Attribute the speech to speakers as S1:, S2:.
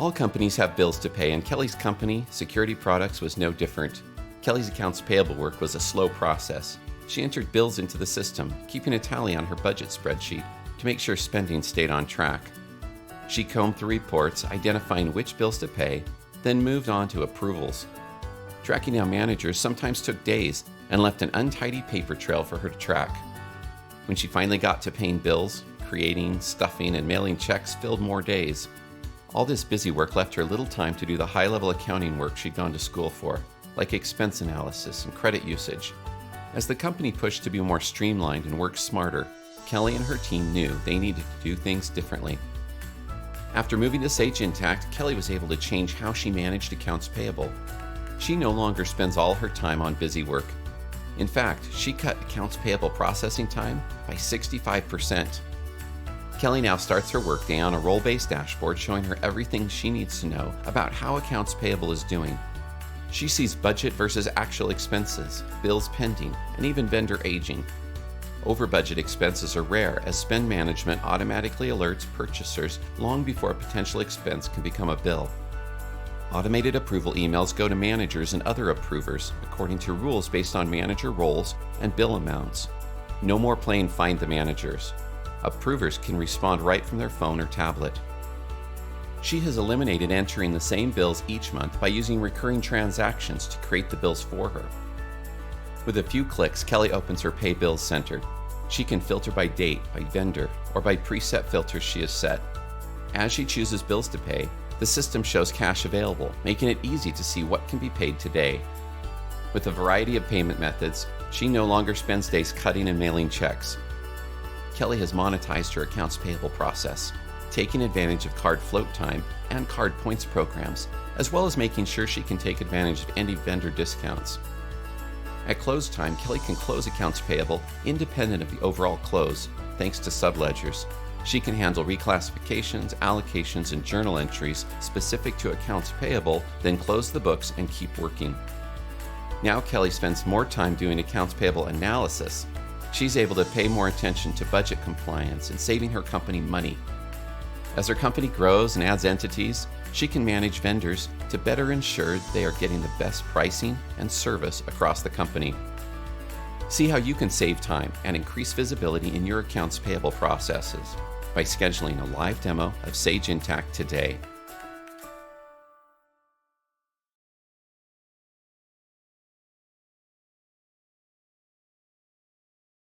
S1: All companies have bills to pay, and Kelly's company, Security Products, was no different. Kelly's accounts payable work was a slow process. She entered bills into the system, keeping a tally on her budget spreadsheet to make sure spending stayed on track. She combed through reports, identifying which bills to pay, then moved on to approvals. Tracking down managers sometimes took days and left an untidy paper trail for her to track. When she finally got to paying bills, creating, stuffing, and mailing checks filled more days. All this busy work left her little time to do the high-level accounting work she'd gone to school for, like expense analysis and credit usage. As the company pushed to be more streamlined and work smarter, Kelly and her team knew they needed to do things differently. After moving to Sage Intacct, Kelly was able to change how she managed accounts payable. She no longer spends all her time on busy work. In fact, she cut accounts payable processing time by 65%. Kelly now starts her workday on a role-based dashboard showing her everything she needs to know about how accounts payable is doing. She sees budget versus actual expenses, bills pending, and even vendor aging. Over-budget expenses are rare, as spend management automatically alerts purchasers long before a potential expense can become a bill. Automated approval emails go to managers and other approvers according to rules based on manager roles and bill amounts. No more playing find the managers. Approvers can respond right from their phone or tablet. She has eliminated entering the same bills each month by using recurring transactions to create the bills for her. With a few clicks, Kelly opens her Pay Bills Center. She can filter by date, by vendor, or by preset filters she has set. As she chooses bills to pay, the system shows cash available, making it easy to see what can be paid today. With a variety of payment methods, she no longer spends days cutting and mailing checks. Kelly has monetized her accounts payable process, taking advantage of card float time and card points programs, as well as making sure she can take advantage of any vendor discounts. At close time, Kelly can close accounts payable independent of the overall close, thanks to subledgers. She can handle reclassifications, allocations, and journal entries specific to accounts payable, then close the books and keep working. Now Kelly spends more time doing accounts payable analysis. She's able to pay more attention to budget compliance and saving her company money. As her company grows and adds entities, she can manage vendors to better ensure they are getting the best pricing and service across the company. See how you can save time and increase visibility in your accounts payable processes by scheduling a live demo of Sage Intacct today.